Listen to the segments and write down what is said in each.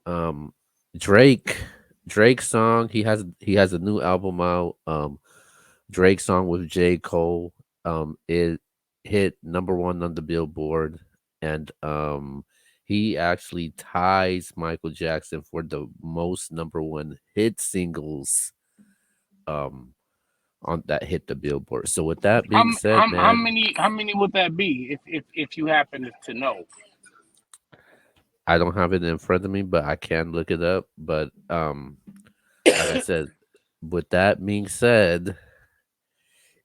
Um, Drake, Drake's song. He has a new album out. Drake's song with J. Cole. It hit number one on the Billboard, and he actually ties Michael Jackson for the most number one hit singles. Um, on that hit the Billboard. So with that How being said, how how man, many how many would that be if you happen to know? I don't have it in front of me, but I can look it up. But like I said, with that being said,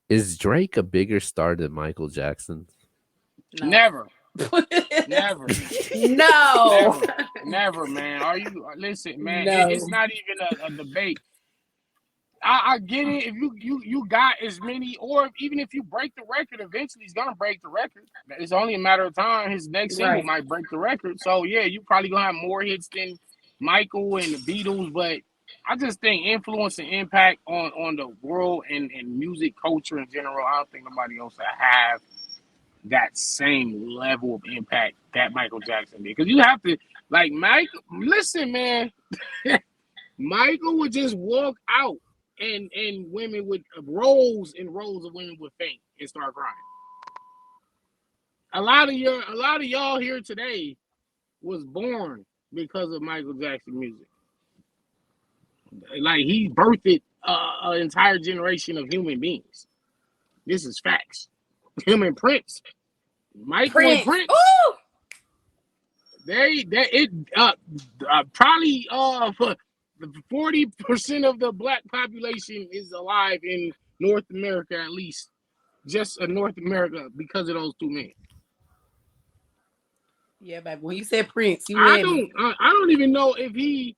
is Drake a bigger star than Michael Jackson? No. Never, never, No. never, never, man. Are you listen, man? It's No. not even a debate. I get it. If you got as many, or even if you break the record, eventually he's gonna break the record. It's only a matter of time. His next single Right. might break the record. So yeah, you probably gonna have more hits than Michael and the Beatles. But I just think influence and impact on the world and music culture in general. I don't think nobody else will have that same level of impact that Michael Jackson did. Because you have to like Mike. Listen, man. Michael would just walk out and women would rows and rows of women would faint and start crying. A lot of y'all here today was born because of Michael Jackson music. Like he birthed an entire generation of human beings. This is facts. Him and Prince, Michael and Prince. Prince, Ooh. they it probably for 40% of the black population is alive in North America, at least just in North America, because of those two men. Yeah, baby. When you said Prince, you I had me. don't, I don't even know if he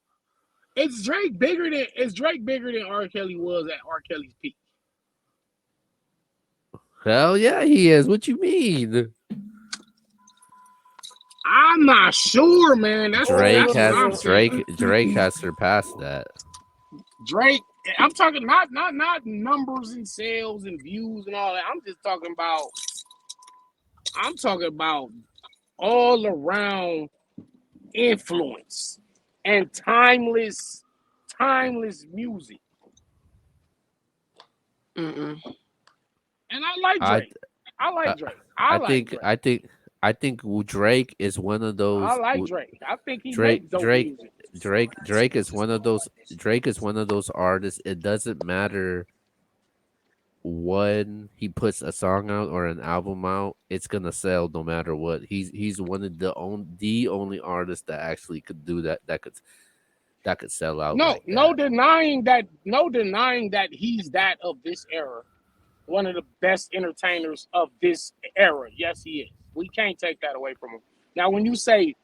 is Drake bigger than R. Kelly was at R. Kelly's peak. Hell yeah, he is. What you mean? I'm not sure, man. Drake That's what has I'm saying. Drake has surpassed that. Drake, I'm talking not numbers and sales and views and all that. I'm talking about all around influence and timeless music. Mm-mm. And I like I Drake. I I, like Drake. I I like think Drake. I think I think Drake is one of I those like Drake. I think he Drake makes dope Drake music. Drake is one of those artists. It doesn't matter when he puts a song out or an album out, it's gonna sell no matter what. He's one of the only artists that actually could do that, that could sell out No, like that. no denying that he's that of this era. One of the best entertainers of this era. Yes, he is. We can't take that away from him. Now, when you say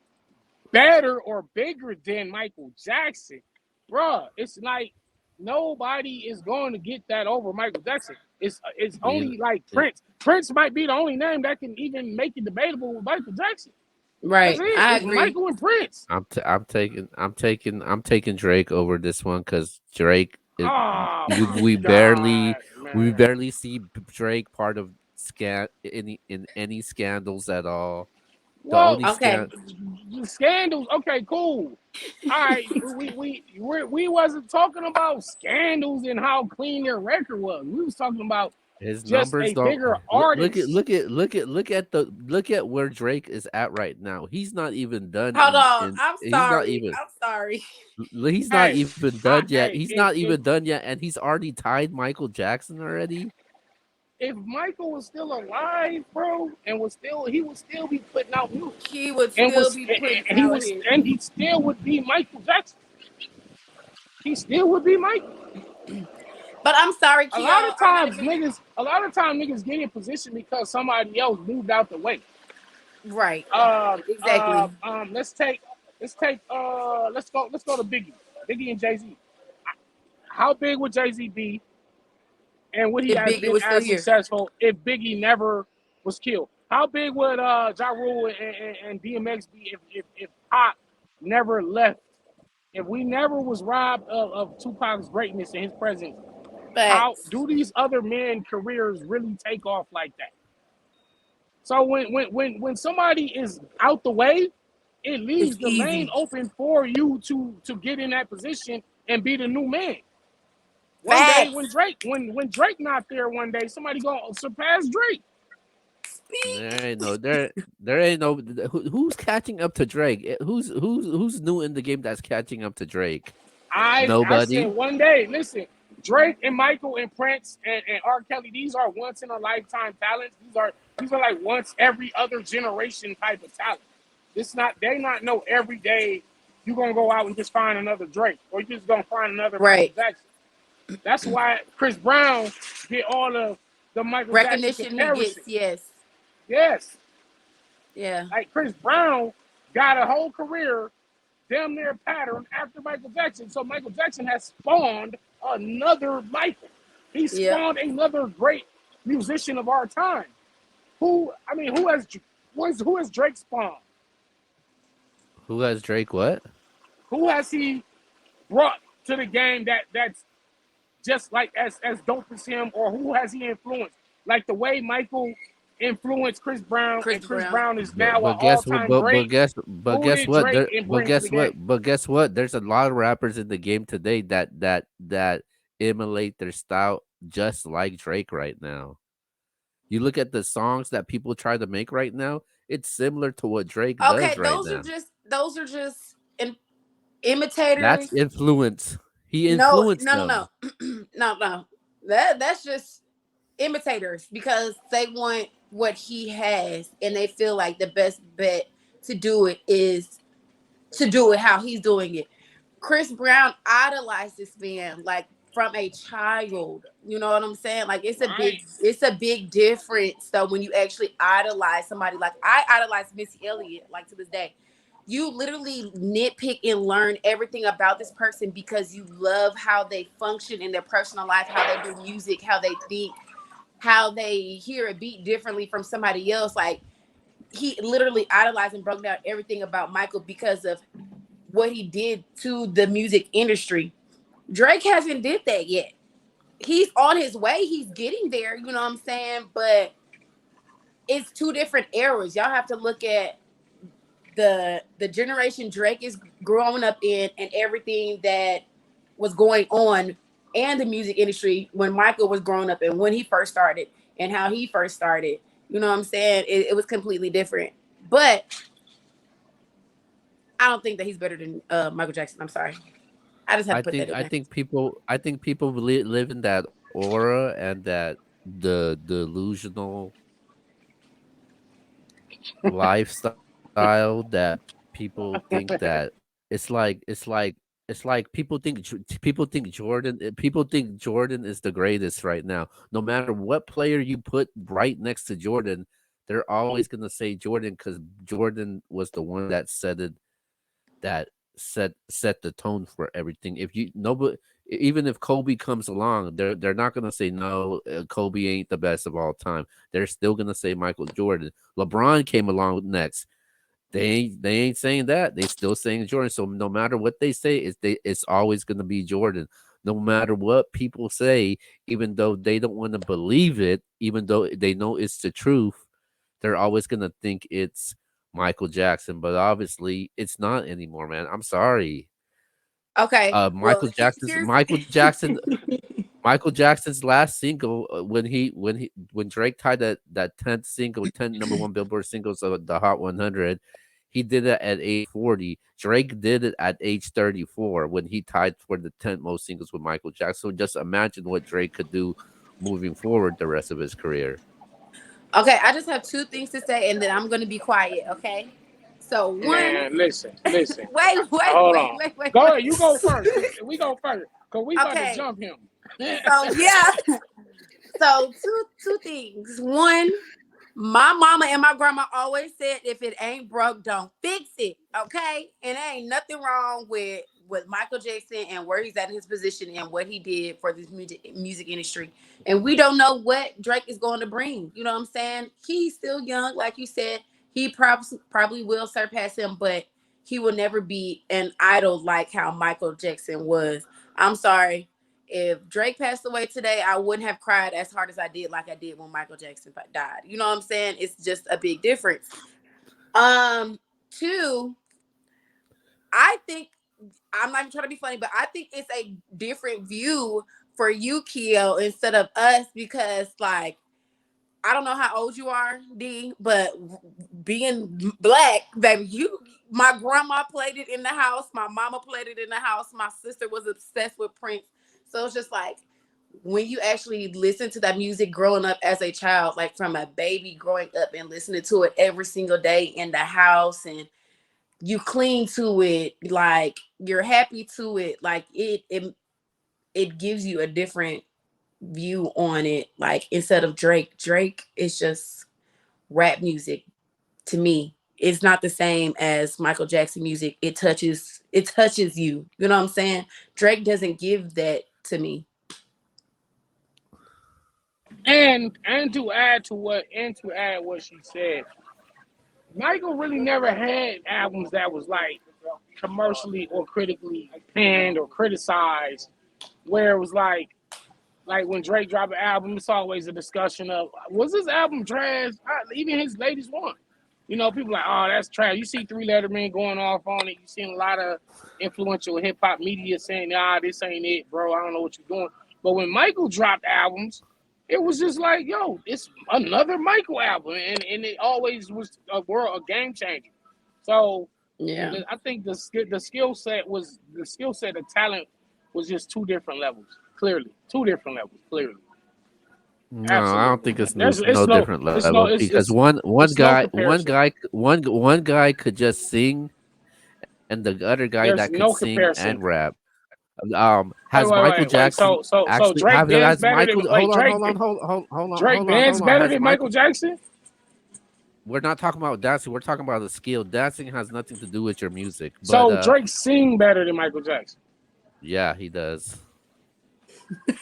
better or bigger than Michael Jackson, bruh, it's like nobody is going to get that over Michael Jackson. It's You only like know, Prince. Prince might be the only name that can even make it debatable with Michael Jackson. That's Right. it. I It's agree. Michael and Prince. I'm taking Drake over this one because Drake is, Oh we my we barely God, we man. barely see Drake part of any scandals at all. The Well, only Okay. scandals. Okay, cool. All right, we wasn't talking about scandals and how clean their record was. We was talking about his just numbers a don't bigger artist. look at where Drake is at right now. He's not even done Hold on. in I'm he's not sorry. even I'm sorry. he's not Hey, even done yet. He's not if even done yet, and he's already tied Michael Jackson already. if Michael was still alive, bro, and was still he would still be putting out music, He would and still was be putting and out his. he still would be Michael Jackson. He still would be Michael. But I'm sorry, A Keo. lot of I gotta times, be niggas get in position because somebody else moved out the way. right. Exactly. Let's go to Biggie and Jay Z. How big would Jay Z be, and would he If have Biggie been was still as here. successful if Biggie never was killed? How big would Ja Rule and DMX be if Pop never left? If we never was robbed of Tupac's greatness and his presence, how Facts. do these other men careers really take off like that? So when somebody is out the way, it It's leaves the lane easy. open for you to get in that position and be the new man. One day when Facts. Drake when Drake not there, one day somebody gonna surpass Drake. Speak. There ain't no who's catching up to Drake. Who's new in the game that's catching up to Drake? I said Nobody. one day, listen, Drake and Michael and Prince and R. Kelly, these are once in a lifetime talents. These are like once every other generation type of talent. It's not they not know every day you're gonna go out and just find another Drake or you're just gonna find another Michael Right. Jackson. That's why Chris Brown get all of the Michael Jackson Recognition he comparison. gets, yes. Yes, Yeah. like Chris Brown got a whole career damn near pattern after Michael Jackson. So Michael Jackson has spawned another Michael. He Yep. spawned another great musician of our time. Who I mean, who has Drake spawned? Who has Drake? What? Who has he brought to the game that's just like as dope as him, or who has he influenced? Like the way Michael influenced Chris Brown, Chris and Chris Brown. Brown is now an But guess what? all-time great. But Who guess did what? Drake There. bring to the game? But guess what? There's a lot of rappers in the game today that emulate their style just like Drake right now. You look at the songs that people try to make right now. It's similar to what Drake does Okay, right now. those are just That's imitators. influence. He No, influenced no, no, them. no, no, no. That's just imitators because they want what he has and they feel like the best bet to do it is to do it how he's doing it. Chris Brown idolized this man like from a child. You know what I'm saying? Like Right. it's a big difference though when you actually idolize somebody. Like I idolize Missy Elliott like to this day. You literally nitpick and learn everything about this person because you love how they function in their personal life, how they do music, how they think, how they hear a beat differently from somebody else. Like he literally idolized and broke down everything about Michael because of what he did to the music industry. Drake hasn't did that yet. He's on his way. He's getting there. You know what I'm saying? But it's two different eras. Y'all have to look at the generation Drake is growing up in and everything that was going on and the music industry when Michael was growing up and when he first started and how he first started. You know what I'm saying? It was completely different. But I don't think that he's better than Michael Jackson. I'm sorry. I just had to put that in there. I think people live in that aura and that the delusional lifestyle that people think that it's like people think Jordan is the greatest right now. No matter what player you put right next to Jordan, they're always gonna say Jordan because Jordan was the one that that set the tone for everything. If you nobody, even if Kobe comes along, they're not gonna say no. Kobe ain't the best of all time. They're still gonna say Michael Jordan. LeBron came along next. They ain't saying that. They still saying Jordan. So no matter what they say, it's always gonna be Jordan. No matter what people say, even though they don't want to believe it, even though they know it's the truth, they're always gonna think it's Michael Jackson. But obviously, it's not anymore, man. I'm sorry. Okay. Well, here's Michael Jackson's last single when Drake tied that 10th single, 10 number one Billboard singles of the Hot 100, he did it at age 40. Drake did it at age 34 when he tied for the 10th most singles with Michael Jackson. So just imagine what Drake could do moving forward the rest of his career. okay. I just have two things to say, and then I'm gonna be quiet. Okay. So one, Man, listen. Hold wait, on. wait, wait, Go ahead. You go wait. first. We go first because we about to Okay. jump him. So yeah. So two things. One, my mama and my grandma always said, if it ain't broke, don't fix it. Okay, and there ain't nothing wrong with Michael Jackson and where he's at in his position and what he did for this music industry. And we don't know what Drake is going to bring. You know what I'm saying? He's still young, like you said. He probably will surpass him, but he will never be an idol like how Michael Jackson was. I'm sorry. If Drake passed away today, I wouldn't have cried as hard as I did, like I did when Michael Jackson died. You know what I'm saying? It's just a big difference. Two. I think I'm not even trying to be funny, but I think it's a different view for you, Keo, instead of us, because like I don't know how old you are, D, but being black, baby, my grandma played it in the house, my mama played it in the house, my sister was obsessed with Prince. So it's just like when you actually listen to that music growing up as a child, like from a baby growing up and listening to it every single day in the house, and you cling to it, like you're happy to it, like it gives you a different view on it. Like instead of Drake is just rap music to me. It's not the same as Michael Jackson music. It touches you. You know what I'm saying? Drake doesn't give that to me. And to add what she said, Michael really never had albums that was like commercially or critically panned or criticized, where it was like when Drake dropped an album, it's always a discussion of was this album trash? Even his latest one. You know, people like, oh, that's trash. You see Three Letter Men going off on it. You seen a lot of influential hip hop media saying, this ain't it, bro. I don't know what you're doing. But when Michael dropped albums, it was just like, yo, it's another Michael album, and it always was a game changer. So Yeah. I think the skill set, the talent was just two different levels. Clearly, two different levels. Clearly, No, I don't absolutely, think man. it's no different level because No comparison. one guy could just sing, and the other guy that could There's no sing and comparison. rap. Has Wait, wait, Michael wait, wait. Jackson So actually have Drake dance has better than Michael? wait Drake Hold dance on. better Has than Michael Michael? Jackson. We're not talking about dancing. We're talking about the skill. Dancing has nothing to do with your music. But So Drake sing better than Michael Jackson. yeah, he does.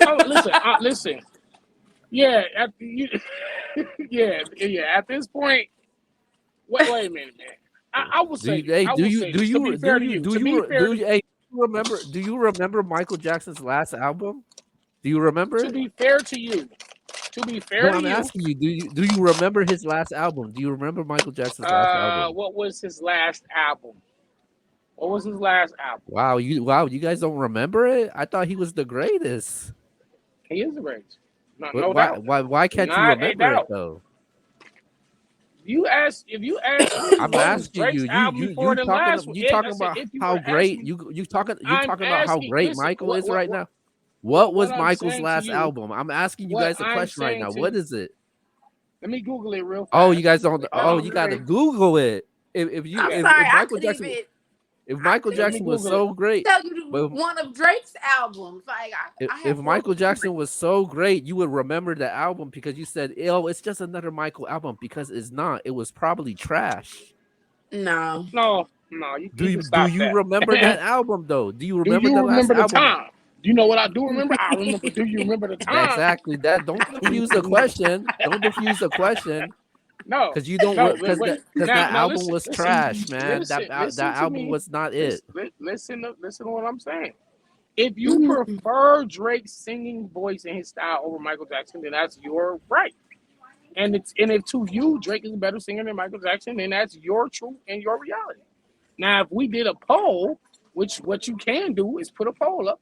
Oh, listen. Yeah, yeah. At this point, wait a minute, man. I will Do say you? this. Hey, I will say this. To be fair to you, to be fair to hey, remember? Do you remember Michael Jackson's last album? Do you remember to it? be fair to you, to be fair No, to I'm you. asking you. Do you remember his last album? Do you remember Michael Jackson's last album? What was his last album? What was his last album? Wow, you guys don't remember it? I thought he was the greatest. He is the greatest. No, But no doubt. why can't you Not a remember it doubt. though? If you ask me I'm what was asking you. Drake's album before the last one, You talking listen, about if you how were asking great me, you I'm talking about how asking. great Listen, Michael is right now. What what was I'm Michael's saying to last you, album? I'm asking you what guys a I'm question right saying now. to What you. is it? Let me Google it real Oh, you fast. guys don't. Hold Oh, on, you got to Google it. If you I'm yeah. sorry, if I Michael couldn't Let me even Jackson was Google it. so great, tell you but one of Drake's albums. Like I if have Michael horrible Jackson memory. was so great, you would remember the album because you said, "Oh, it's just another Michael album." Because it's not. It was probably trash. No. No, Do you can you do stop you remember that that. album though? Do you Do remember you the last remember the album? time? Do you know what I do remember? I remember. Do you remember the time? Exactly that. Don't diffuse the question. Don't diffuse the question No, because you don't no. because that Now album listen, was trash, man. listen That to album me. was not it. Listen to what I'm saying. If you prefer Drake's singing voice and his style over Michael Jackson, then that's your right. And if to you Drake is a better singer than Michael Jackson, then that's your truth and your reality. Now, if we did a poll, which what you can do is put a poll up,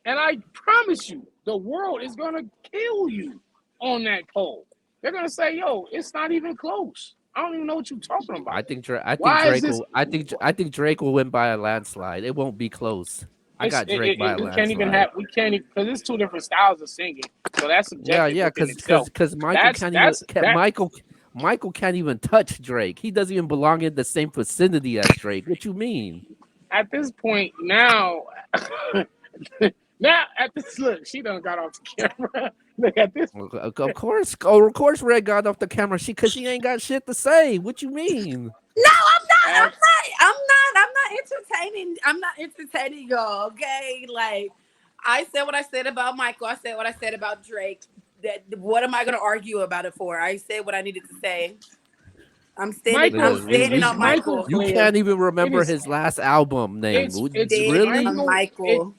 and I promise you, the world is gonna kill you on that poll. They're gonna say, "Yo, it's not even close. I don't even know what you're talking about. I think Why is Drake this? will I think Drake will win by a landslide. It won't be close. I got Drake by a landslide. We can't even because it's two different styles of singing, so that's Yeah, subjective yeah, within itself. because Michael That's can't even that's that. Michael can't even touch Drake. He doesn't even belong in the same vicinity as Drake. What you mean? At this point now, now at this look, she done got off the camera. Look at this. Of course, Red got off the camera. She ain't got shit to say. What you mean? No, I'm not. I'm At, not. I'm not. I'm not entertaining. I'm not entertaining y'all. Okay, like I said what I said about Michael. I said what I said about Drake. That what am I going to argue about it for? I said what I needed to say. I'm standing. I'm Michael, Listen, standing it's on Michael Michael. you Clear. can't even It remember is. his last album name. It's Standing on Michael. Michael.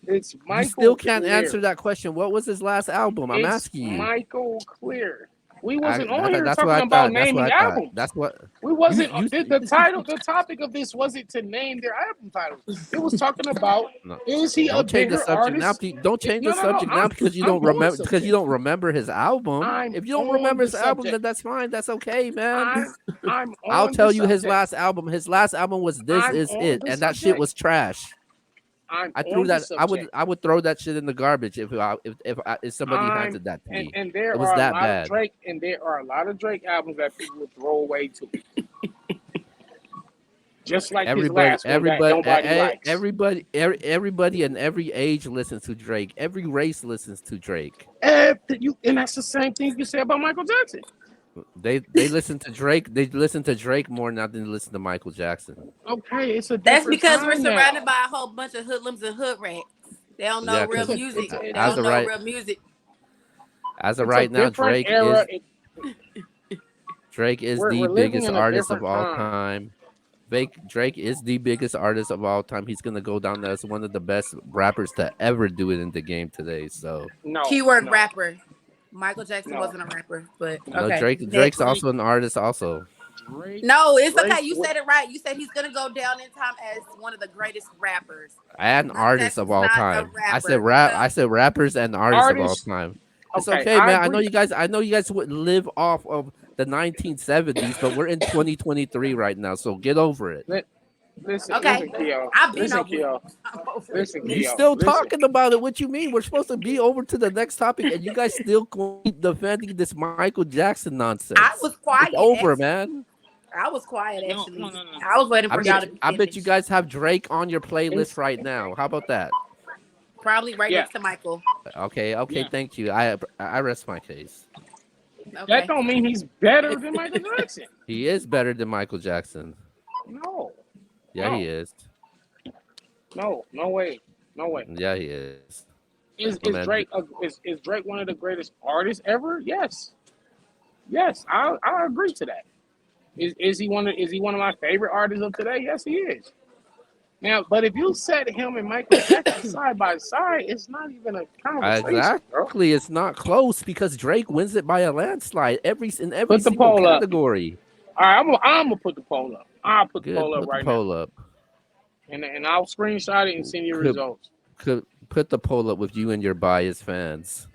It's You still Michael can't answer Clear. that question. What was his last album? I'm It's asking you. Michael Clear. We wasn't on here That's what talking I about thought. That's what naming I thought. albums. That's what We wasn't you the title. The topic of this wasn't to name their album titles. It was talking about no. is he a Don't change the bigger subject now. artist? Don't change No, the no, no. subject now I'm on the because you subject. don't remember his album. I'm If you don't on remember the his album, then subject. that's fine. That's okay, man. I'm I'll on the tell you his subject. last album. His last album was This I'm Is on It, the and that shit subject. was trash. I'm I threw on the that. subject. I would throw that shit in the garbage if somebody I'm handed that to me. and It there was are a that lot of bad. Drake and there are a lot of Drake albums that people would throw away too. Just like his Everybody, last one that nobody likes. everybody in every age listens to Drake. Every race listens to Drake. And that's the same thing you say about Michael Jackson. They listen to Drake. They listen to Drake more now than they listen to Michael Jackson. Okay, it's a That's different because we're time now. surrounded by a whole bunch of hoodlums and hood rats. They don't know Yeah, real because music. They as don't of know right real music. as of It's a right now, different era. Drake is the We're living biggest in a artist of different all time. time. Drake is the biggest artist of all time. He's gonna go down as one of the best rappers to ever do it in the game today. So No, Keyword no, rapper. Michael Jackson no, wasn't a rapper, but no, okay. Drake's Next. Drake, also an artist. Also, Drake, No, it's Drake. okay. You said it right. You said he's gonna go down in time as one of the greatest rappers. and Michael artist of Jackson's all not a time. I said rapper rap. I because said rappers and artists of all Artists. time. It's Okay, okay, I man. agree. I know you guys would live off of the 1970s, but we're in 2023 right now. So get over it. Li- Listen, okay, listen, Keo. I've been Listen, over it. Keo. I'm over it. Listen, You Next. Keo. still Listen. talking about it? What you mean? We're supposed to be over to the next topic, and you guys still keep defending this Michael Jackson I nonsense. was It's quiet over, actually. man. I was quiet No, actually. no, no, no. I was waiting for y'all to be I bet you finished. guys have Drake on your playlist It's right now. How about that? Probably right yeah, next to Michael. Okay, yeah. thank you. I rest my case. That Okay. don't mean he's better than Michael Jackson. He is better than Michael Jackson. No, Yeah, he no, is. no way, no way. Yeah, he is. Is My is man, Drake is Drake one of the greatest artists ever? Yes, yes. I agree to that. Is he one of my favorite artists of today? Yes, he is. Now, but if you set him and Michael Jackson side by side, it's not even a conversation, bro. exactly. It's not close because Drake wins it by a landslide in every Put the single poll up. category. All right, I'm gonna put the poll up. I'll put the Good. poll up Put the right now, poll up. and I'll screenshot it and send you Could results. could put the poll up with you and your biased fans.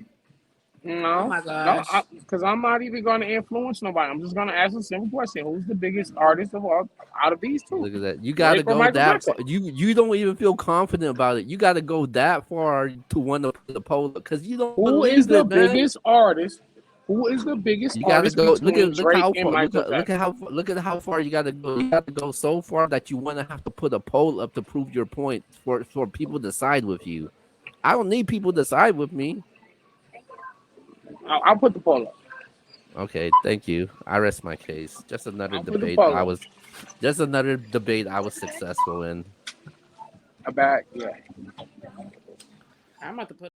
Oh No, my no, gosh. because I'm not even going to influence nobody. I'm just going to ask a simple question: who's the biggest artist of all out of these two, Look at that. You got to Drake or go Michael that far. Jackson? You don't even feel confident about it. You got to go that far to want to put the poll up because you don't Who is believe the it, man. biggest artist? Who is the biggest You got to artist go. between Look Drake how and far. Michael Jackson? Look at how far you got to go. You got to go so far that you want to have to put a poll up to prove your point for people to side with you. I don't need people to side with me. I'll put the poll up. Okay, thank you. I rest my case. I'll put the poll up. Just another debate I was successful in. About yeah. I'm about to put